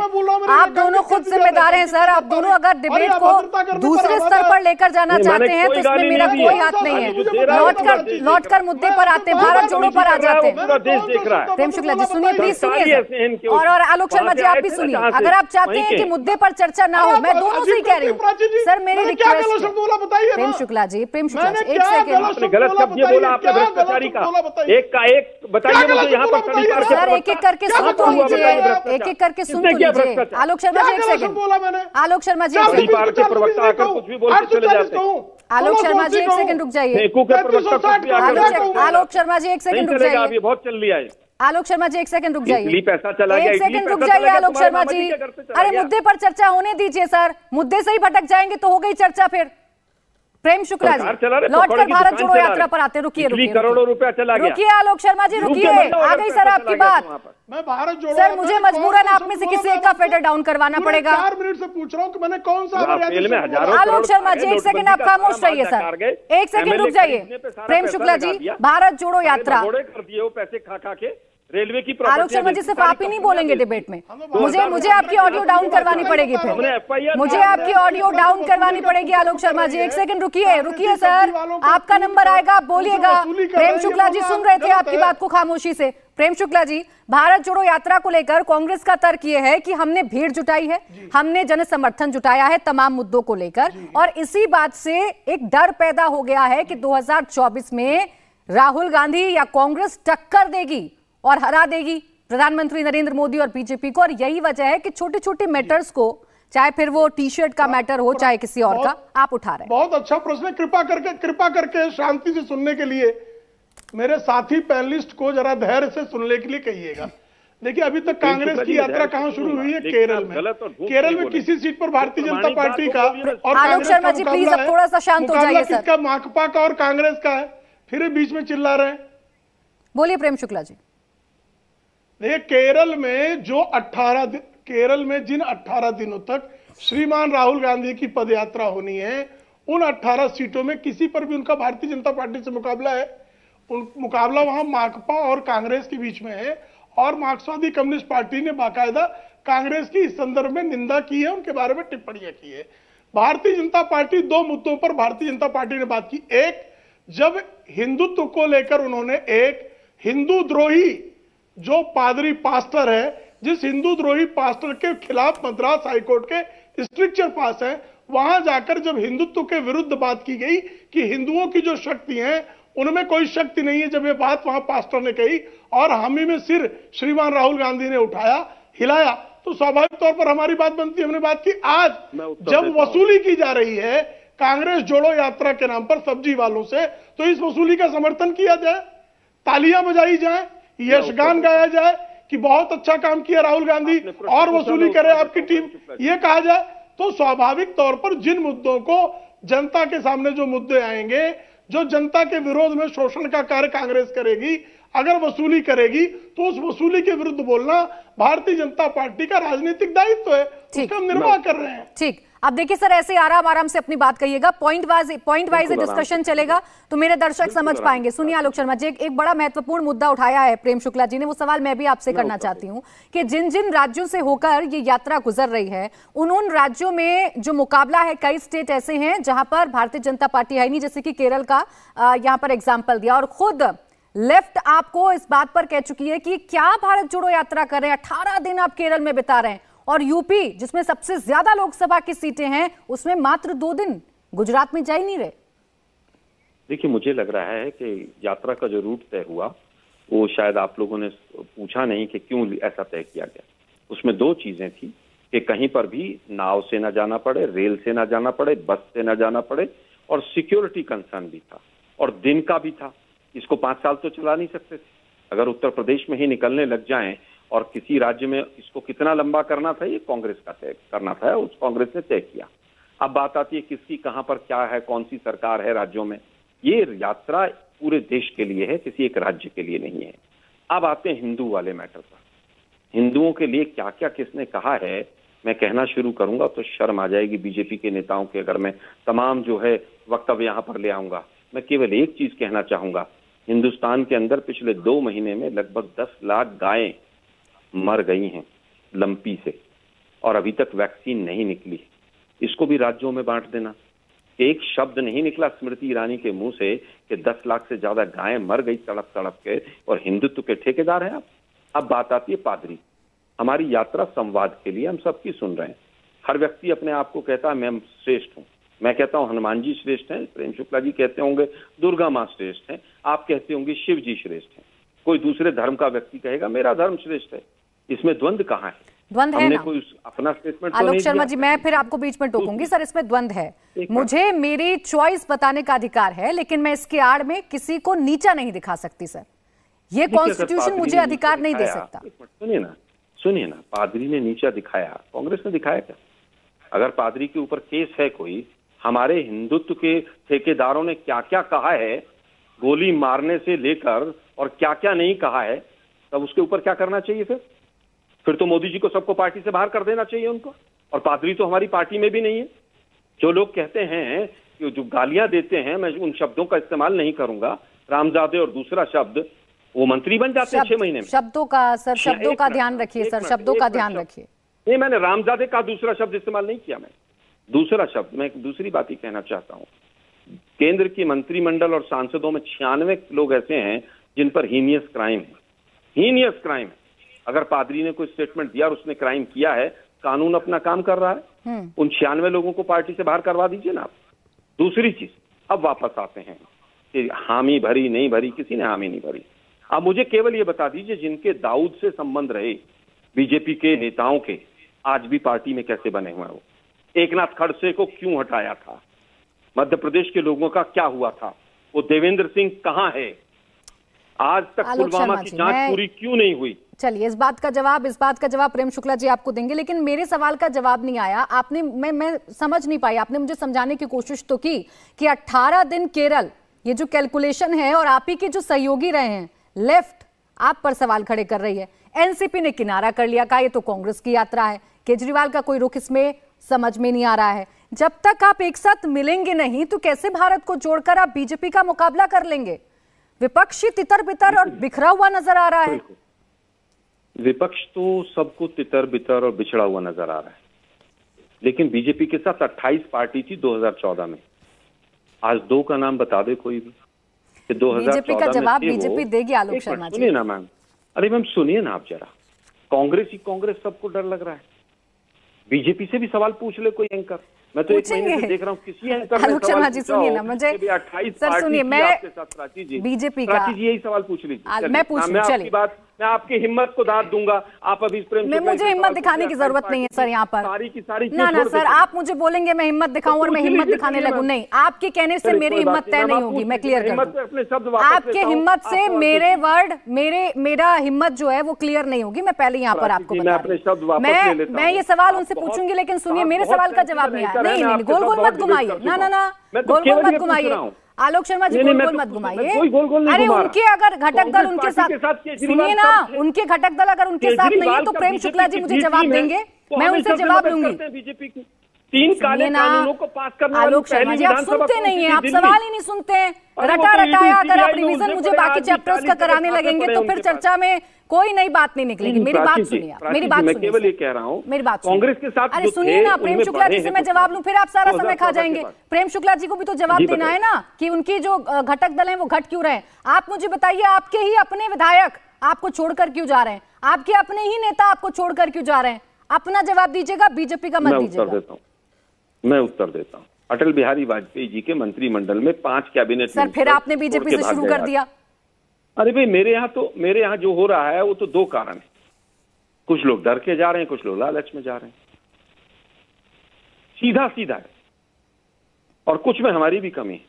आप दोनों खुद जिम्मेदार हैं सर। आप दोनों अगर डिबेट को दूसरे स्तर पर लेकर जाना चाहते हैं तो इसमें मेरा कोई हाथ नहीं है। लौटकर मुद्दे पर आते हैं, भारत जोड़ो पर आ जाते हैं। प्रेम शुक्ला जी सुनिए, प्लीज सुनिए। और आलोक शर्मा जी आप भी सुनिए, अगर आप चाहते हैं कि मुद्दे पर चर्चा ना हो, मैं दोनों से ही कह रही हूँ सर, मेरी रिक्वेस्ट बोला बताइए। प्रेम शुक्ला जी, प्रेम शुक्ला जी, एक क्या सेकंड। आपने गलत शब्द ये बोला, आपने भ्रष्टाचारी का एक का एक बताइए मुझे यहाँ पर सर एक एक करके सुन तो लीजिए, एक एक करके सुन तो लीजिए। आलोक शर्मा जी एक सेकंड बोला मैंने। आलोक शर्मा जी परिवार के प्रवक्ता आकर कुछ भी बोल के चले जाते हैं। आलोक शर्मा जी एक सेकंड रुक जाइए। फेंकू के प्रवक्ता कुछ भी आकर आलोक शर्मा जी एक सेकंड रुक चलेगा, जाइए। अभी बहुत चल लिया है। आलोक शर्मा जी एक सेकंड रुक जाइए। इटली पैसा चला गया, एक इटली सेकंड रुक पैसा जाइए चला गया, आलोक तुम्हारे शर्मा मामा जी। जी के घर से चला अरे गया। मुद्दे पर चर्चा होने दीजिए सर, मुद्दे से ही भटक जाएंगे तो हो गई चर्चा फिर। प्रेम शुक्ला जी लौट कर भारत जोड़ो यात्रा पर आते, रुकिए रुकिए करोड़ों रुपया चला गया। रुकिए आलोक शर्मा जी रुकिए, आ गई सर आपकी बात। मैं भारत जोड़ो सर मुझे मजबूरन आप में से किसी एक का फेडर डाउन करवाना पड़ेगा। 4 मिनट से पूछ रहा हूँ कि मैंने कौन सा आलोक शर्मा जी एक सेकंड आप खामोश रहिए सर, एक सेकंड रुक जाइए। प्रेम शुक्ला जी भारत जोड़ो यात्रा कर दिए वो पैसे खा खा के रेलवे की। आलोक शर्मा जी सिर्फ आप ही नहीं बोलेंगे डिबेट में, मुझे आपकी ऑडियो डाउन करवानी पड़ेगी फिर, मुझे आपकी ऑडियो डाउन करवानी पड़ेगी। आलोक शर्मा जी एक सेकंड रुकिए सर, आपका नंबर आएगा आप बोलिएगा। प्रेम शुक्ला जी सुन रहे थे आपकी बात को खामोशी से। प्रेम शुक्ला जी भारत जोड़ो यात्रा को लेकर कांग्रेस का तर्क यह है कि हमने भीड़ जुटाई है, हमने जन समर्थन जुटाया है तमाम मुद्दों को लेकर, और इसी बात से एक डर पैदा हो गया है कि 2024 में राहुल गांधी या कांग्रेस टक्कर देगी और हरा देगी प्रधानमंत्री नरेंद्र मोदी और बीजेपी को। और यही वजह है कि छोटे छोटे मैटर्स को, चाहे फिर वो टी शर्ट का मैटर हो चाहे किसी और का, आप उठा रहे हैं। बहुत अच्छा प्रश्न है। कृपा करके शांति से सुनने के लिए मेरे साथी पैनलिस्ट को जरा धैर्य से सुनने के लिए कहिएगा। देखिए अभी तक कांग्रेस की यात्रा कहां शुरू हुई है? केरल में। केरल में किसी सीट पर भारतीय जनता पार्टी का और आलोक शर्मा जी प्लीज अब थोड़ा सा शांत हो जाइए सर। किसका? माकपा का और कांग्रेस का है, फिर बीच में चिल्ला रहे हैं। बोलिए प्रेम शुक्ला जी। देखिए केरल में जिन 18 दिनों तक श्रीमान राहुल गांधी की पदयात्रा होनी है, उन 18 सीटों में किसी पर भी उनका भारतीय जनता पार्टी से मुकाबला है। मुकाबला वहां माकपा और कांग्रेस के बीच में है, और मार्क्सवादी कम्युनिस्ट पार्टी ने बाकायदा कांग्रेस की इस संदर्भ में निंदा की है, उनके बारे में टिप्पणियां की है। भारतीय जनता पार्टी 2 मुद्दों पर भारतीय जनता पार्टी ने बात की। एक, जब हिंदुत्व को लेकर उन्होंने एक हिंदू द्रोही जो पादरी पास्टर है, जिस हिंदू द्रोही पास्टर के खिलाफ मद्रास हाईकोर्ट के स्ट्रिक्चर पास है, वहां जाकर जब हिंदुत्व के विरुद्ध बात की गई कि हिंदुओं की जो शक्ति है उनमें कोई शक्ति नहीं है, जब ये बात वहां पास्टर ने कही और हामी में सिर श्रीमान राहुल गांधी ने उठाया, हिलाया, तो स्वाभाविक तौर पर हमारी बात बनती है। हमने बात की। आज जब वसूली की जा रही है कांग्रेस जोड़ो यात्रा के नाम पर सब्जी वालों से, तो इस वसूली का समर्थन किया जाए, तालियां बजाई जाए, यशगान गाया जाए कि बहुत अच्छा काम किया राहुल गांधी और वसूली करे आपकी टीम, ये कहा जाए, तो स्वाभाविक तौर पर जिन मुद्दों को जनता के सामने जो मुद्दे आएंगे, जो जनता के विरोध में शोषण का कार्य कांग्रेस करेगी, अगर वसूली करेगी, तो उस वसूली के विरुद्ध बोलना भारतीय जनता पार्टी का राजनीतिक दायित्व है, उसका हम निर्वाह कर रहे हैं। ठीक, अब देखिए सर ऐसे आराम से अपनी बात कहिएगा, पॉइंट वाइज डिस्कशन चलेगा तो मेरे दर्शक समझ पाएंगे। सुनिए आलोक शर्मा जी, एक बड़ा महत्वपूर्ण मुद्दा उठाया है प्रेम शुक्ला जी ने, वो सवाल मैं भी आपसे करना चाहती हूँ कि जिन जिन राज्यों से होकर ये यात्रा गुजर रही है, उन राज्यों में जो मुकाबला है, कई स्टेट ऐसे हैं जहां पर भारतीय जनता पार्टी है नहीं, जैसे कि केरल का यहाँ पर एग्जाम्पल दिया, और खुद लेफ्ट आपको इस बात पर कह चुकी है कि क्या भारत जोड़ो यात्रा कर रहे हैं, 18 दिन आप केरल में बिता रहे हैं, और यूपी जिसमें सबसे ज्यादा लोकसभा की सीटें हैं उसमें मात्र 2 दिन, गुजरात में जा ही नहीं रहे। देखिए मुझे लग रहा है कि यात्रा का जो रूट तय हुआ वो शायद आप लोगों ने पूछा नहीं कि क्यों ऐसा तय किया गया। उसमें 2 चीजें थी कि कहीं पर भी नाव से ना जाना पड़े, रेल से ना जाना पड़े, बस से ना जाना पड़े, और सिक्योरिटी कंसर्न भी था, और दिन का भी था। इसको 5 साल तो चला नहीं सकते थे। अगर उत्तर प्रदेश में ही निकलने लग जाएं और किसी राज्य में इसको कितना लंबा करना था, ये कांग्रेस का तय करना था, उस कांग्रेस ने तय किया। अब बात आती है किसकी कहां पर क्या है, कौन सी सरकार है राज्यों में। ये यात्रा पूरे देश के लिए है, किसी एक राज्य के लिए नहीं है। अब आते हैं हिंदू वाले मैटर पर। हिंदुओं के लिए क्या क्या किसने कहा है, मैं कहना शुरू करूंगा तो शर्म आ जाएगी बीजेपी के नेताओं के, अगर मैं तमाम जो है वक्तव्य यहां पर ले आऊंगा। मैं केवल एक चीज कहना चाहूंगा, हिंदुस्तान के अंदर पिछले 2 महीने में लगभग 10 लाख गायें मर गई हैं लंपी से, और अभी तक वैक्सीन नहीं निकली। इसको भी राज्यों में बांट देना। एक शब्द नहीं निकला स्मृति ईरानी के मुंह से कि 10 लाख से ज्यादा गायें मर गई तड़प तड़प के, और हिंदुत्व के ठेकेदार हैं आप। अब बात आती है पादरी। हमारी यात्रा संवाद के लिए, हम सबकी सुन रहे हैं। हर व्यक्ति अपने आप को कहता है मैं श्रेष्ठ हूं, मैं कहता हूं हनुमान जी श्रेष्ठ हैं, प्रेम शुक्ला जी कहते होंगे दुर्गा माँ श्रेष्ठ हैं, आप कहते होंगे शिव जी श्रेष्ठ हैं, कोई दूसरे धर्म का व्यक्ति कहेगा मेरा धर्म श्रेष्ठ है। इसमें द्वंद कहाँ है? द्वंद है ना? कोई अपना स्टेटमेंट आलोक शर्मा जी, मैं फिर आपको बीच में टोकूंगी सर, इसमें द्वंद है। मुझे मेरी चॉइस बताने का अधिकार है, लेकिन मैं इसके आड़ में किसी को नीचा नहीं दिखा सकती सर। ये कॉन्स्टिट्यूशन मुझे अधिकार नहीं दे सकता। सुनिए ना, पादरी ने नीचा दिखाया, कांग्रेस ने दिखाया क्या? अगर पादरी के ऊपर केस है कोई, हमारे हिंदुत्व के ठेकेदारों ने क्या क्या कहा है, गोली मारने से लेकर और क्या क्या नहीं कहा है, तब उसके ऊपर क्या करना चाहिए? फिर तो मोदी जी को सबको पार्टी से बाहर कर देना चाहिए उनको। और पादरी तो हमारी पार्टी में भी नहीं है। जो लोग कहते हैं कि जो गालियां देते हैं, मैं उन शब्दों का इस्तेमाल नहीं करूंगा, रामजादे और दूसरा शब्द, वो मंत्री बन जाते हैं 6 महीने में। शब्दों का सर, शब्दों का ध्यान रखिए सर, शब्दों का ध्यान रखिए। नहीं, मैंने रामजादे का दूसरा शब्द इस्तेमाल नहीं किया। मैं दूसरा शब्द, मैं दूसरी बात ही कहना चाहता हूं। केंद्र की मंत्रिमंडल और सांसदों में 96 लोग ऐसे हैं जिन पर हीनियस क्राइम है, हीनियस क्राइम है। अगर पादरी ने कोई स्टेटमेंट दिया और उसने क्राइम किया है, कानून अपना काम कर रहा है, उन 96 लोगों को पार्टी से बाहर करवा दीजिए ना आप। दूसरी चीज, अब वापस आते हैं कि हामी भरी नहीं भरी, किसी ने हामी नहीं भरी। अब मुझे केवल ये बता दीजिए, जिनके दाऊद से संबंध रहे बीजेपी के नेताओं के, आज भी पार्टी में कैसे बने हुए हैं वो? एकनाथ खड़से को क्यों हटाया था? मध्य प्रदेश के लोगों का क्या हुआ था? वो देवेंद्र सिंह कहां है? आज तक पुलवामा की जांच पूरी क्यों नहीं हुई? चलिए, इस बात का जवाब प्रेम शुक्ला जी आपको देंगे, लेकिन मेरे सवाल का जवाब नहीं आया। आपने मैं समझ नहीं पाई। आपने मुझे समझाने की कोशिश तो की कि 18 दिन केरल, ये जो कैलकुलेशन है, और आप ही के जो सहयोगी रहे हैं लेफ्ट, आप पर सवाल खड़े कर रही है। एनसीपी ने किनारा कर लिया, कहा ये तो कांग्रेस की यात्रा है। केजरीवाल का कोई रुख इसमें समझ में नहीं आ रहा है। जब तक आप एक साथ मिलेंगे नहीं, तो कैसे भारत को जोड़कर आप बीजेपी का मुकाबला कर लेंगे? विपक्षी तितर बितर और बिखरा हुआ नजर आ रहा है। विपक्ष तो सबको तितर बितर और बिछड़ा हुआ नजर आ रहा है, लेकिन बीजेपी के साथ 28 पार्टी थी 2014 में। आज 2 का नाम बता दे कोई भी कि 2014 बीजेपी का जवाब बीजेपी देगी। आलोक शर्मा जी सुनिए ना मैम, अरे मैम सुनिए ना आप जरा। कांग्रेस ही कांग्रेस, सबको डर लग रहा है। बीजेपी से भी सवाल पूछ ले कोई एंकर। मैं तो 1 महीने से देख रहा हूँ किसी एंकर ने आलोक शर्मा जी सुनिए ना मुझे, 28 सर सुनिए, मैं बीजेपी का यही सवाल पूछ लीजिए। मैं पूछ लूं, चलिए बात, मैं आपकी हिम्मत को दाद दूंगा। आप अभी मुझे हिम्मत दिखाने की जरूरत नहीं है सर यहाँ पर। सारी की सारी ना सर, आप मुझे बोलेंगे मैं हिम्मत दिखाऊं और मैं हिम्मत दिखाने लगूं, नहीं। आपके कहने से मेरी हिम्मत तय नहीं होगी, मैं क्लियर कर दूं। आपके हिम्मत से मेरे वर्ड, मेरा हिम्मत जो है वो क्लियर नहीं होगी। मैं पहले यहाँ पर आपको बता रही हूं, मैं ये सवाल उनसे पूछूंगी, लेकिन सुनिए मेरे सवाल का जवाब नहीं आया। नहीं, गोल गोल मत घुमाइए, ना गोल गोल मत घुमाइए आलोक शर्मा जी, गोल गोल मत घुमाइए। अरे उनके अगर घटक दल उनके साथ, सुनिए ना, उनके घटक दल अगर उनके साथ नहीं है तो प्रेम शुक्ला जी मुझे जवाब देंगे, मैं उनसे जवाब लूंगी। बीजेपी की 3 काले कानूनों को पास करने वाली आलोक शर्मा जी, आप सुनते नहीं है, आप सवाल ही नहीं सुनते हैं। रटा रटाया अगर आप रिवीजन मुझे बाकी चैप्टर्स का कराने लगेंगे तो फिर चर्चा में कोई नई बात नहीं निकलेगी। मेरी बात सुनिए, मेरी बात सुनिए, केवल ये कह रहा हूँ, मेरी बात कांग्रेस के साथ। अरे सुनिए ना, प्रेम शुक्ला जी से मैं जवाब लूं, फिर आप सारा समय खा जाएंगे। प्रेम शुक्ला जी को भी तो जवाब देना है ना कि उनकी जो घटक दल है वो घट क्यों रहे। आप मुझे बताइए, आपके ही अपने विधायक आपको छोड़कर क्यों जा रहे हैं? आपके अपने ही नेता आपको छोड़कर क्यों जा रहे हैं? अपना जवाब दीजिएगा, बीजेपी का मत दीजिएगा। मैं उत्तर देता हूँ। अटल बिहारी वाजपेयी जी के मंत्रिमंडल में 5 कैबिनेट। सर फिर आपने बीजेपी से शुरू कर दिया। अरे भाई, मेरे यहाँ जो हो रहा है वो तो 2 कारण है। कुछ लोग डर के जा रहे हैं, कुछ लोग लालच में जा रहे हैं, सीधा सीधा है। और कुछ में हमारी भी कमी है,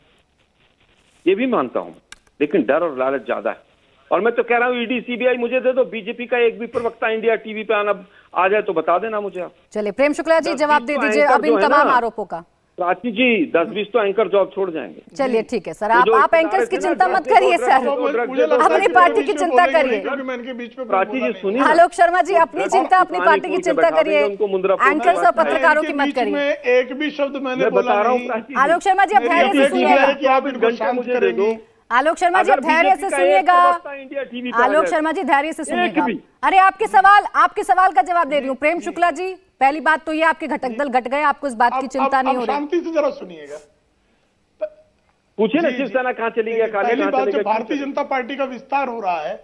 ये भी मानता हूं, लेकिन डर और लालच ज्यादा है। और मैं तो कह रहा हूं ईडी सीबीआई मुझे दे दो, बीजेपी का एक भी प्रवक्ता इंडिया टीवी पे आ जाए तो बता देना मुझे आप। चलिए प्रेम शुक्ला जी जवाब दे दीजिए अब इन तमाम आरोपों का। प्राची जी 10-20 तो एंकर जॉब छोड़ जाएंगे। चलिए ठीक है सर, आप एंकर्स की चिंता मत करिए सर, अपनी पार्टी की चिंता करिए। प्राची जी सुनिए, आलोक शर्मा जी अपनी चिंता, अपनी पार्टी की चिंता करिए, एंकर्स और पत्रकारों की मत करिए। एक भी शब्द मैंने बोला नहीं। आलोक शर्मा जी अब धैर्य से सुनिएगा। आलोक शर्मा जी अब धैर्य से सुनिएगा। आलोक शर्मा जी धैर्य से सुनिएगा। अरे आपके सवाल का जवाब दे रही हूँ। प्रेम शुक्ला जी, पहली बात तो ये आपके घटक दल घट गए, आपको इस बात की चिंता नहीं हो रही। शांति से जरा सुनिएगा। पूछिए ना शिवसेना कहां चली गई? पहली बात, जब भारतीय जनता पार्टी का विस्तार हो रहा है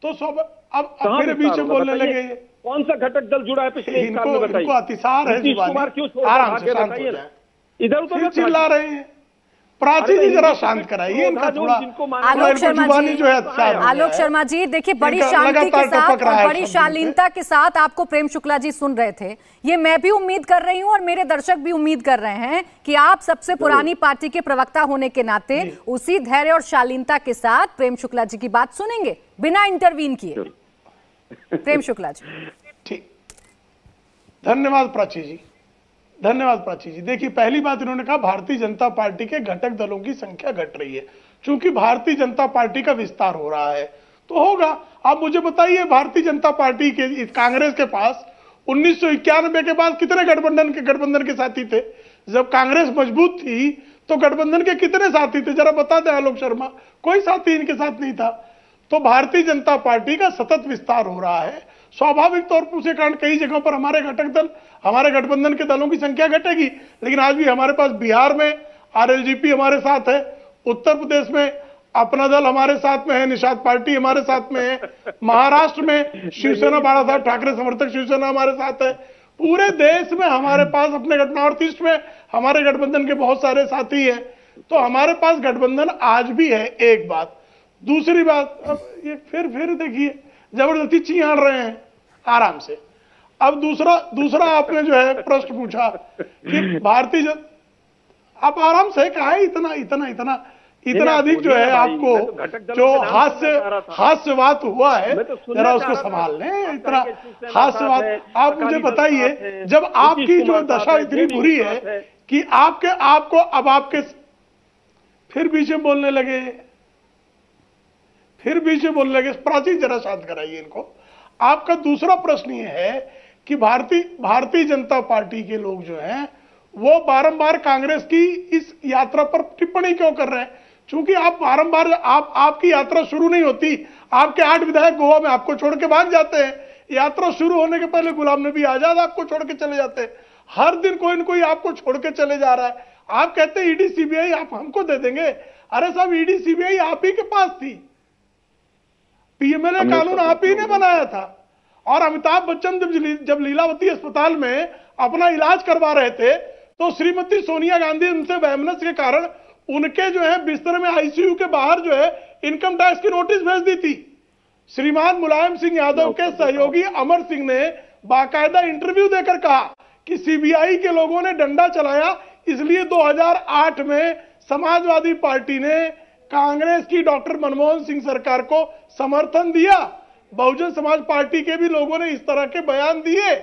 तो सब अब मेरे बीच में बोलने लगे। कौन सा घटक दल जुड़ा है पिछले 1 साल में? बताइए। अतिसार है, नीतीश कुमार क्यों छोड़ रहे हैं? इधर उधर चिल्ला रहे हैं। प्राची जी जरा शांत कराइए इनका थोड़ा। आलोक शर्मा जी, जो है आलोक शर्मा जी देखिए, बड़ी शांति के साथ और बड़ी शालीनता के साथ आपको प्रेम शुक्ला जी सुन रहे थे। ये मैं भी उम्मीद कर रही हूं और मेरे दर्शक भी उम्मीद कर रहे हैं कि आप सबसे पुरानी पार्टी के प्रवक्ता होने के नाते उसी धैर्य और शालीनता के साथ प्रेम शुक्ला जी की बात सुनेंगे बिना इंटरवीन किए। प्रेम शुक्ला जी। ठीक, धन्यवाद प्राची जी, धन्यवाद प्राची जी। देखिए, पहली बात इन्होंने कहा भारतीय जनता पार्टी के घटक दलों की संख्या घट रही है। चूंकि भारतीय जनता पार्टी का विस्तार हो रहा है तो होगा। आप मुझे बताइए, भारतीय जनता पार्टी के कांग्रेस के पास 1991 के बाद कितने गठबंधन के साथी थे? जब कांग्रेस मजबूत थी तो गठबंधन के कितने साथी थे? जरा बता दें आलोक शर्मा। कोई साथी इनके साथ नहीं था। तो भारतीय जनता पार्टी का सतत विस्तार हो रहा है। स्वाभाविक तौर पर उसे कारण कई जगहों पर हमारे घटक दल, हमारे गठबंधन के दलों की संख्या घटेगी। लेकिन आज भी हमारे पास बिहार में आरएलजेपी हमारे साथ है, उत्तर प्रदेश में अपना दल हमारे साथ में है, निषाद पार्टी हमारे साथ में है, महाराष्ट्र में शिवसेना, बाला साहब ठाकरे समर्थक शिवसेना हमारे साथ है। पूरे देश में हमारे पास अपने नॉर्थ ईस्ट में हमारे गठबंधन के बहुत सारे साथी हैं। तो हमारे पास गठबंधन आज भी है। एक बात। दूसरी बात, अब ये फिर देखिए जबरदस्ती चिहाड़ रहे हैं आराम से। अब दूसरा आपने जो है प्रश्न पूछा कि भारतीय आप आराम से कहा है इतना अधिक जो है आपको जो हास्यवाद हुआ है, जरा उसको संभाल लें। इतना हास्यवाद आप मुझे बताइए, जब आपकी जो दशा इतनी बुरी है कि आपके फिर बीच में बोलने लगे, प्राची जरा शांत कराइए इनको। आपका दूसरा प्रश्न ये है कि भारतीय जनता पार्टी के लोग जो हैं वो बारंबार कांग्रेस की इस यात्रा पर टिप्पणी क्यों कर रहे हैं? क्योंकि आप बारंबार आपकी यात्रा शुरू नहीं होती, आपके 8 विधायक गोवा में आपको छोड़ के भाग जाते हैं। यात्रा शुरू होने के पहले गुलाम नबी आजाद आपको छोड़ के चले जाते हैं। हर दिन कोई न कोई आपको छोड़ के चले जा रहा है। आप कहते हैं ईडी सीबीआई आप हमको दे देंगे। अरे साहब, ईडी सीबीआई आप ही के पास थी। पीएमएलए कानून आप ही ने बनाया था। और अमिताभ बच्चन जब लीलावती अस्पताल में अपना इलाज करवा रहे थे तो श्रीमती सोनिया गांधी उनसे वहमनस के कारण उनके जो है बिस्तर में आईसीयू के बाहर जो है इनकम टैक्स की नोटिस भेज दी थी। श्रीमान मुलायम सिंह यादव के सहयोगी अमर सिंह ने बाकायदा इंटरव्यू देकर कहा कि सीबीआई के लोगों ने डंडा चलाया, इसलिए 2008 में समाजवादी पार्टी ने कांग्रेस की डॉक्टर मनमोहन सिंह सरकार को समर्थन दिया। बहुजन समाज पार्टी के भी लोगों ने इस तरह के बयान दिए।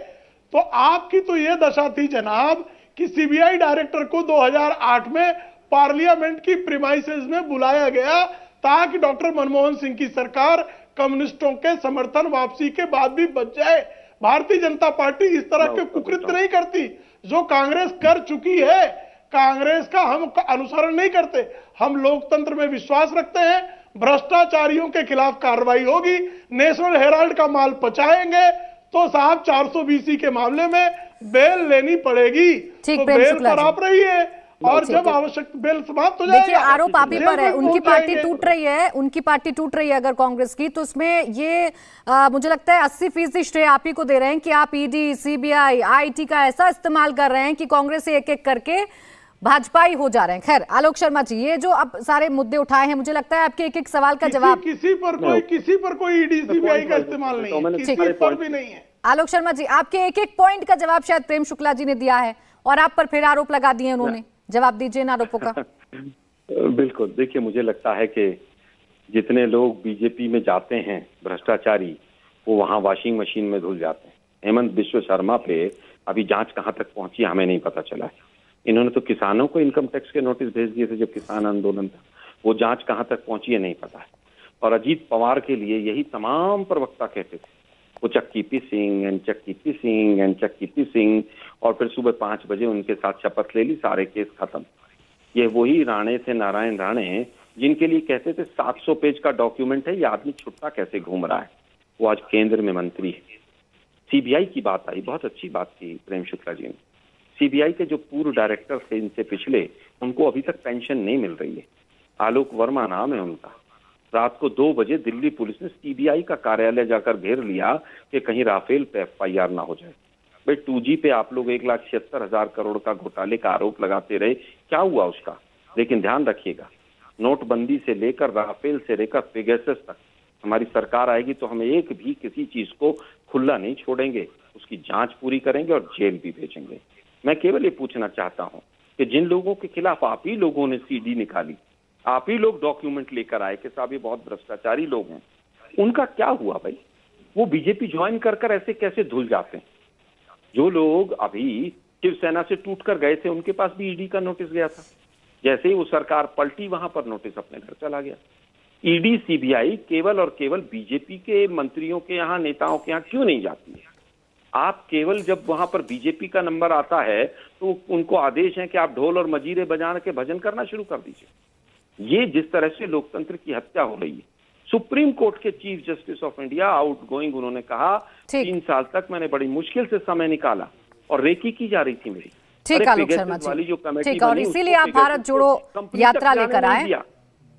तो आपकी तो यह दशा थी जनाब कि सीबीआई डायरेक्टर को 2008 में पार्लियामेंट की प्रीमाइसेस में बुलाया गया ताकि डॉक्टर मनमोहन सिंह की सरकार कम्युनिस्टों के समर्थन वापसी के बाद भी बच जाए। भारतीय जनता पार्टी इस तरह के कुकृत्य नहीं करती जो कांग्रेस कर चुकी है। कांग्रेस का हम अनुसरण नहीं करते। हम लोकतंत्र में विश्वास रखते हैं। भ्रष्टाचारियों के खिलाफ कार्रवाई होगी। नेशनल हेराल्ड का माल पचाएंगे तो साहब 420 के मामले में बेल लेनी पड़ेगी। तो बेल पर आप रही है और जब आवश्यक बेल समाप्त हो जाएगा। देखिए, आरोप आप ही पर है। उनकी पार्टी टूट रही है अगर कांग्रेस की, तो इसमें ये मुझे लगता है 80% श्रेय आप ही को दे रहे हैं कि आप ईडी, सीबीआई, आईटी का ऐसा इस्तेमाल कर रहे हैं कि कांग्रेस से एक एक करके भाजपाई हो जा रहे हैं। खैर आलोक शर्मा जी, ये जो अब सारे मुद्दे उठाए हैं, मुझे लगता है आपके एक एक सवाल का जवाब किसी पर कोई ईडी सीबीआई का इस्तेमाल नहीं है, किसी पर भी नहीं है। आलोक शर्मा जी, आपके एक एक पॉइंट का जवाब शायद प्रेम शुक्ला जी ने दिया है और आप पर फिर आरोप लगा दिए उन्होंने। जवाब दीजिए इन आरोपों का। बिल्कुल, देखिए मुझे लगता है कि जितने लोग बीजेपी में जाते हैं भ्रष्टाचारी, वो वहां वॉशिंग मशीन में धुल जाते हैं। हेमंत बिश्व शर्मा पे अभी जांच कहां तक पहुंची हमें नहीं पता चला है। इन्होंने तो किसानों को इनकम टैक्स के नोटिस भेज दिए थे जब किसान आंदोलन था, वो जांच कहां तक पहुंची है नहीं पता है। और अजीत पवार के लिए यही तमाम प्रवक्ता कहते थे, वो चक्की पिसिंग एंड चक्की पिसिंग एंड चक्की पिसिंग, और फिर सुबह 5 बजे उनके साथ शपथ ले ली, सारे केस खत्म। ये वही राणे थे, नारायण राणे, जिनके लिए कहते थे 700 पेज का डॉक्यूमेंट है, ये आदमी छुट्टा कैसे घूम रहा है। वो आज केंद्र में मंत्री है। सीबीआई की बात आई, बहुत अच्छी बात की प्रेम शुक्ला जी ने। सीबीआई के जो पूर्व डायरेक्टर थे इनसे पिछले, उनको अभी तक पेंशन नहीं मिल रही है। आलोक वर्मा नाम है उनका। रात को 2 बजे दिल्ली पुलिस ने सीबीआई का कार्यालय जाकर घेर लिया कि कहीं राफेल पे FIR ना हो जाए। भाई 2G पे आप लोग 1,76,000 करोड़ का घोटाले का आरोप लगाते रहे, क्या हुआ उसका? लेकिन ध्यान रखिएगा, नोटबंदी से लेकर राफेल से लेकर पेगासस तक हमारी सरकार आएगी तो हम एक भी किसी चीज को खुला नहीं छोड़ेंगे, उसकी जांच पूरी करेंगे और जेल भी भेजेंगे। मैं केवल ये पूछना चाहता हूं कि जिन लोगों के खिलाफ आप ही लोगों ने सीडी निकाली, आप ही लोग डॉक्यूमेंट लेकर आए कि साहब ये बहुत भ्रष्टाचारी लोग हैं, उनका क्या हुआ भाई? वो बीजेपी ज्वाइन कर ऐसे कैसे धुल जाते हैं? जो लोग अभी शिवसेना से टूटकर गए थे उनके पास भी ईडी का नोटिस गया था, जैसे ही वो सरकार पलटी वहां पर नोटिस अपने घर चला गया। ईडी सीबीआई केवल और केवल बीजेपी के मंत्रियों के यहाँ, नेताओं के यहाँ क्यों नहीं जाती है? आप केवल जब वहां पर बीजेपी का नंबर आता है तो उनको आदेश है कि आप ढोल और मजीरे बजा के भजन करना शुरू कर दीजिए। ये जिस तरह से लोकतंत्र की हत्या हो रही है, सुप्रीम कोर्ट के chief justice of India outgoing, उन्होंने कहा 3 साल तक मैंने बड़ी मुश्किल से समय निकाला और रेकी की जा रही थी मेरी। ठीक, आलोक शर्मा जी, ठीक, और इसीलिए आप भारत जोड़ो यात्रा लेकर आए,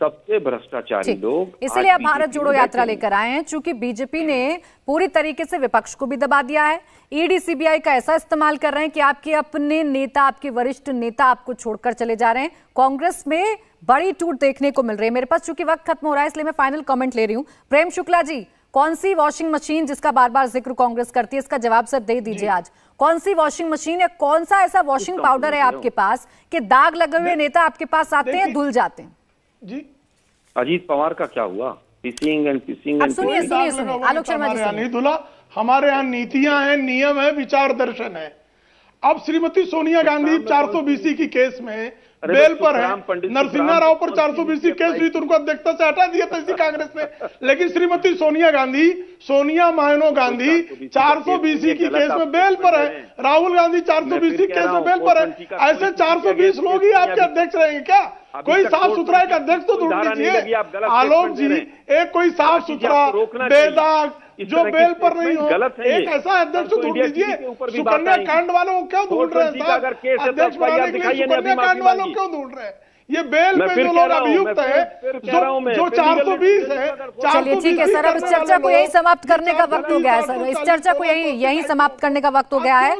सबसे भ्रष्टाचारी लोग, इसलिए आप भारत जोड़ो यात्रा लेकर आए हैं, चूंकि बीजेपी ने पूरी तरीके से विपक्ष को भी दबा दिया है। ईडी सीबीआई का ऐसा इस्तेमाल कर रहे हैं कि आपके अपने नेता, आपके वरिष्ठ नेता आपको छोड़कर चले जा रहे हैं। कांग्रेस में बड़ी टूट देखने को मिल रही है। मेरे पास चूंकि वक्त खत्म हो रहा है इसलिए मैं फाइनल कमेंट ले रही हूँ। प्रेम शुक्ला जी, कौन सी वॉशिंग मशीन जिसका बार बार जिक्र कांग्रेस करती है, इसका जवाब सर दे दीजिए आज। कौन सी वॉशिंग मशीन है, कौन सा ऐसा वॉशिंग पाउडर है आपके पास कि दाग लगे हुए नेता आपके पास आते हैं, धुल जाते हैं? जी, अजीत पवार का क्या हुआ? पिसिंग एंड सुनिए आलोक शर्मा जी, नहीं धुला। हमारे यहाँ नीतियां हैं, नियम है, विचार दर्शन है। अब श्रीमती सोनिया गांधी 420 की केस में बेल पर है, नरसिम्हा राव पर 420 केस हुई तो उनको अध्यक्षता से हटा दिया था इसी कांग्रेस ने। लेकिन श्रीमती सोनिया मायनो गांधी 420 की केस में बेल पर है, राहुल गांधी 420 केस में बेल पर है। ऐसे 420 लोग ही आपके अध्यक्ष रहेंगे क्या? कोई साफ सुथरा एक अध्यक्ष तो ढूंढ लीजिए आलोक जी, एक कोई साफ सुथरा बेदाग जो बेल पर नहीं हो, एक ऐसा अध्यक्ष तो ढूंढ लीजिए। सुकन्या कांड वालों को क्यों ढूंढ रहे हैं साहब? अध्यक्ष बनाने के लिए सुकन्या कांड वालों को क्यों ढूंढ रहे हैं? ये बेल पे जो लोग अभियुक्त है, जो 420 है। चलिए ठीक है सर, अब इस चर्चा को यही समाप्त करने का वक्त हो गया है सर, इस चर्चा को यही समाप्त करने का वक्त हो गया है।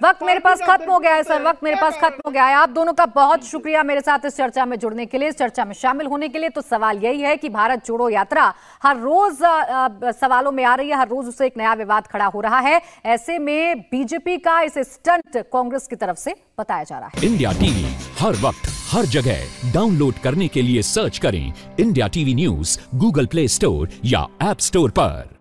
वक्त मेरे पास खत्म हो गया है सर, वक्त मेरे पास खत्म हो गया है। आप दोनों का बहुत शुक्रिया मेरे साथ इस चर्चा में जुड़ने के लिए, इस चर्चा में शामिल होने के लिए। तो सवाल यही है कि भारत जोड़ो यात्रा हर रोज सवालों में आ रही है, हर रोज उससे एक नया विवाद खड़ा हो रहा है। ऐसे में बीजेपी का इसे स्टंट कांग्रेस की तरफ से बताया जा रहा है। इंडिया टीवी हर वक्त हर जगह डाउनलोड करने के लिए सर्च करें India TV news Google play store या ऐप स्टोर पर।